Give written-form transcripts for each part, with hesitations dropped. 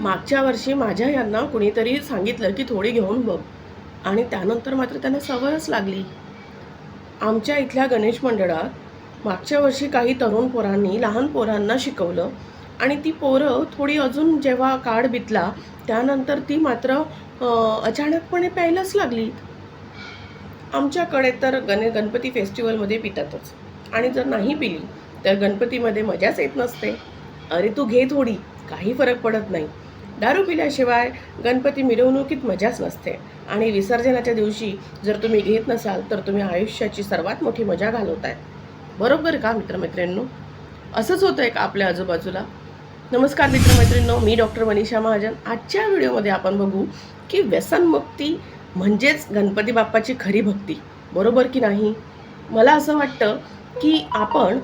मागच्या वर्षी माझ्या यांना कुणीतरी सांगितलं की थोडी घेऊन बघ आणि त्यानंतर मात्र त्यांना सवयच लागली. आमच्या इथल्या गणेश मंडळात मागच्या वर्षी काही तरुण पोरांनी लहान पोरांना शिकवलं आणि ती पोरं थोडी अजून जेव्हा काळ बितला त्यानंतर ती मात्र अचानकपणे प्यायलाच लागली. आमच्याकडे तर गणपती फेस्टिवलमध्ये पितातच आणि जर नाही पिली तर गणपतीमध्ये मजाच येत नसते. अरे तू घे थोडी, काही फरक पडत नाही. दारू पिल्याशिवाय गणपती मिरवणुकीत मजाच नसते आणि विसर्जनाच्या दिवशी जर तुम्ही घेत नसाल तर तुम्ही आयुष्याची सर्वात मोठी मजा घालवताय. बरोबर का मित्रमैत्रिणींनो? असंच होतं का आपल्या आजूबाजूला? नमस्कार मित्रमैत्रिणींनो, मी डॉक्टर मनीषा महाजन. आजच्या व्हिडिओमध्ये आपण बघू की व्यसनमुक्ती म्हणजेच गणपती बाप्पाची खरी भक्ती, बरोबर की नाही? मला असं वाटतं की आपण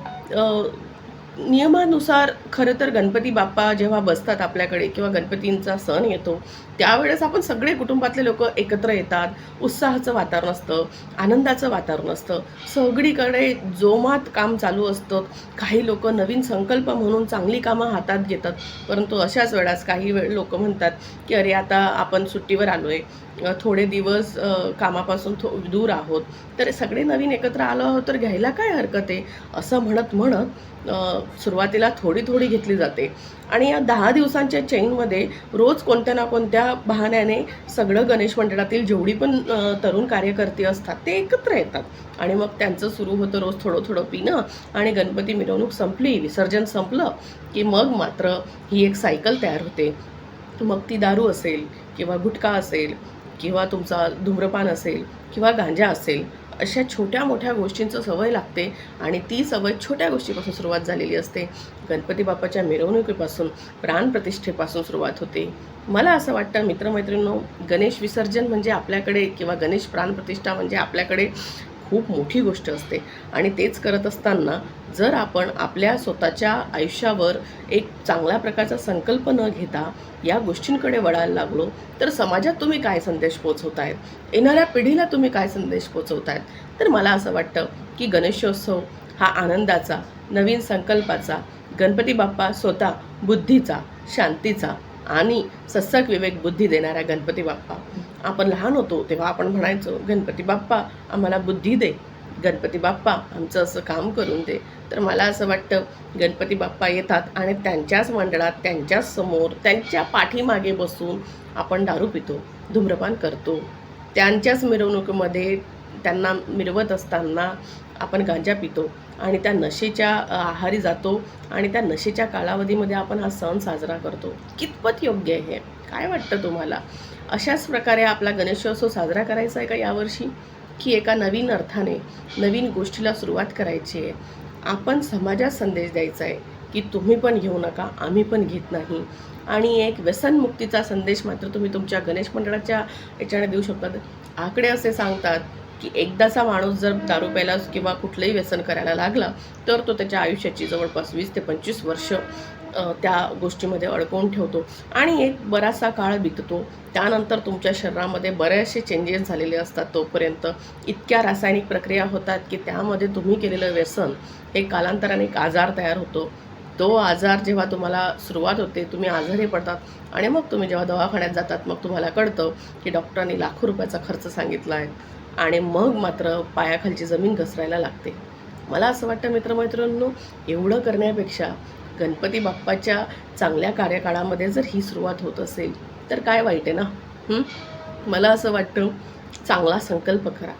नियमानुसार खरं तर गणपती बाप्पा जेव्हा बसतात आपल्याकडे किंवा गणपतींचा सण येतो त्यावेळेस आपण सगळे कुटुंबातले लोक एकत्र येतात. उत्साहाचं वातावरण असतं, आनंदाचं वातावरण असतं, सगळीकडे जोमात काम चालू असतं. काही लोक नवीन संकल्प म्हणून चांगली कामं हातात घेतात, परंतु अशाच वेळास काही लोक म्हणतात की अरे आता आपण सुट्टीवर आलो आहे, थोडे दिवस कामापासून दूर आहोत, तर सगळे नवीन एकत्र आलो आहोत तर घ्यायला काय हरकत आहे, असं म्हणत सुरुवातीला थोडी थोडी घेतली जाते. आणि या 10 दिवसांच्या चेनमध्ये रोज कोणत्या ना कोणत्या बहाण्याने सगळं गणेश मंडळातील जेवढी पण तरुण कार्यकर्ते असतात ते एकत्र येतात आणि मग त्यांचं सुरू होतं रोज थोडं थोडं पिणं. आणि गणपती मिरवणूक संपली, विसर्जन संपलं की मग मात्र ही एक सायकल तयार होते. मग ती दारू असेल किंवा गुटखा असेल किंवा तुमचा धूम्रपान असेल किंवा गांजा असेल, अशा छोट्या मोठ्या गोष्टींचं सवय लागते आणि ती सवय छोट्या गोष्टीपासून सुरुवात झालेली असते. गणपती बाप्पाच्या मिरवणुकीपासून, प्राणप्रतिष्ठेपासून सुरुवात होते. मला असं वाटतं मित्रमैत्रिणींनो, गणेश विसर्जन म्हणजे आपल्याकडे किंवा गणेश प्राणप्रतिष्ठा म्हणजे आपल्याकडे खूप मोठी गोष्ट असते. आणि तेच करत असताना जर आपण आपल्या स्वतःच्या आयुष्यावर एक चांगल्या प्रकारचा संकल्प न घेता या गोष्टींकडे वळायला लागलो तर समाजात तुम्ही काय संदेश पोचवतायत, येणाऱ्या पिढीला तुम्ही काय संदेश पोचवतायत? तर मला असं वाटतं की गणेशोत्सव हा आनंदाचा, नवीन संकल्पाचा, गणपती बाप्पा स्वतः बुद्धीचा, शांतीचा आणि सत्सक विवेक बुद्धी देणारा गणपती बाप्पा. आपण लहान होतो तेव्हा आपण म्हणायचो गणपती बाप्पा आम्हाला बुद्धी दे, गणपती बाप्पा आमचं असं काम करून दे. तर मला असं वाटतं गणपती बाप्पा येतात आणि त्यांच्याच मंडळात, त्यांच्याच समोर, त्यांच्या पाठीमागे बसून आपण दारू पितो, धूम्रपान करतो. त्यांच्याच मिरवणुकीमध्ये त्यांना मिरवत असताना आपण गांजा पितो आणि त्या नशेच्या आहारी जातो आणि त्या नशेच्या कालावधीमध्ये आपण हा सण साजरा करतो. कितपत योग्य आहे हे? काय वाटतं तुम्हाला? अशाच प्रकारे आपला गणेशोत्सव साजरा करायचा आहे का यावर्षी, की एका नवीन अर्थाने नवीन गोष्टीला सुरुवात करायची आहे? आपण समाजात संदेश द्यायचा आहे की तुम्ही पण घेऊ नका, आम्ही पण घेत नाही. आणि एक व्यसनमुक्तीचा संदेश मात्र तुम्ही तुमच्या गणेश मंडळाच्या याच्याने देऊ शकतात. आकडे असे सांगतात की एकदाचा माणूस जर दारू प्यायला किंवा कुठलंही व्यसन करायला लागला तर तो त्याच्या आयुष्याची जवळपास 20 ते 25 वर्ष त्या गोष्टीमध्ये अडकवून ठेवतो आणि एक बराचसा काळ बिततो. त्यानंतर तुमच्या शरीरामध्ये बरेचसे चेंजेस झालेले असतात. तोपर्यंत इतक्या रासायनिक प्रक्रिया होतात की त्यामध्ये तुम्ही केलेलं व्यसन एक कालांतराने एक आजार तयार होतो. तो आजार जेव्हा तुम्हाला सुरुवात होते, तुम्ही आजारी पडतात आणि मग तुम्ही जेव्हा दवाखान्यात जातात मग तुम्हाला कळतं की डॉक्टरांनी लाखो रुपयाचा खर्च सांगितला आहे आणि मग मात्र पायाखालची जमीन घसरायला लागते. मला असं वाटतं मित्रमैत्रिणींनो, एवढं करण्यापेक्षा गणपती बाप्पाच्या चांगल्या कार्यकाळामध्ये जर ही सुरुवात होत असेल तर काय वाईट आहे ना? मला असं वाटतं चांगला संकल्प करा,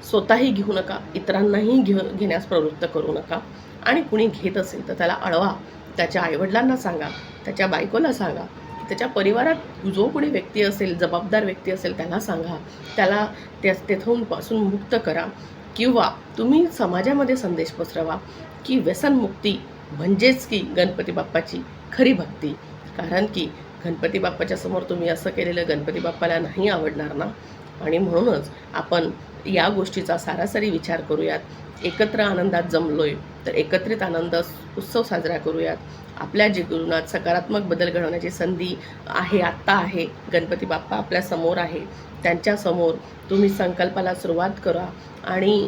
स्वतःही घेऊ नका, इतरांनाही घेण्यास प्रवृत्त करू नका. आणि कुणी घेत असेल तर त्याला अडवा, त्याच्या आईवडिलांना सांगा, त्याच्या बायकोला सांगा, त्याच्या परिवारात जो कोणी व्यक्ती असेल, जबाबदार व्यक्ती असेल त्याला सांगा, त्याला पासून मुक्त करा. किंवा तुम्ही समाजामध्ये संदेश पसरवा की व्यसनमुक्ती म्हणजेच की गणपती बाप्पाची खरी भक्ती. कारण की गणपती बाप्पाच्या समोर तुम्ही असं केलेलं गणपती बाप्पाला नाही आवडणार ना. आणि म्हणूनच आपण या गोष्टीचा सारासारी विचार करूयात. एकत्र आनंदात जमलोय तर एकत्रित आनंद उत्सव साजरा करूयात. आपल्या जीवनात सकारात्मक बदल घडवण्याची संधी आहे, आत्ता आहे. गणपती बाप्पा आपल्या समोर आहे, त्यांच्यासमोर तुम्ही संकल्पाला सुरुवात करा. आणि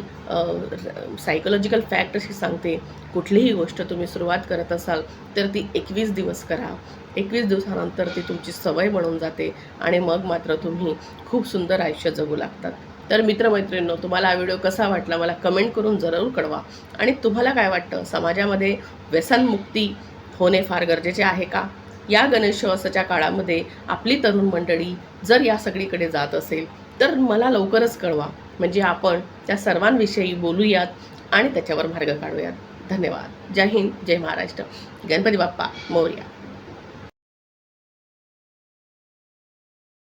सायकोलॉजिकल फॅक्ट अशी सांगते, कुठलीही गोष्ट तुम्ही सुरुवात करत असाल तर ती 21 दिवस करा, 21 दिवसानंतर ती तुमची सवय बनून जाते आणि मग मात्र तुम्ही खूप सुंदर आयुष्य जगू लागतात. तर मित्रमैत्रिणींनो, तुम्हाला हा व्हिडिओ कसा वाटला मला कमेंट करून जरूर कळवा. आणि तुम्हाला काय वाटतं, समाजामध्ये व्यसनमुक्ती होणे फार गरजेचे आहे का? या गणेशोत्सवाच्या काळामध्ये आपली तरुण मंडळी जर या सगळीकडे जात असेल तर मला लवकरच कळवा, म्हणजे आपण त्या सर्वांविषयी बोलूयात आणि त्याच्यावर मार्ग काढूयात. धन्यवाद. जय हिंद, जय महाराष्ट्र. गणपती बाप्पा मोरया.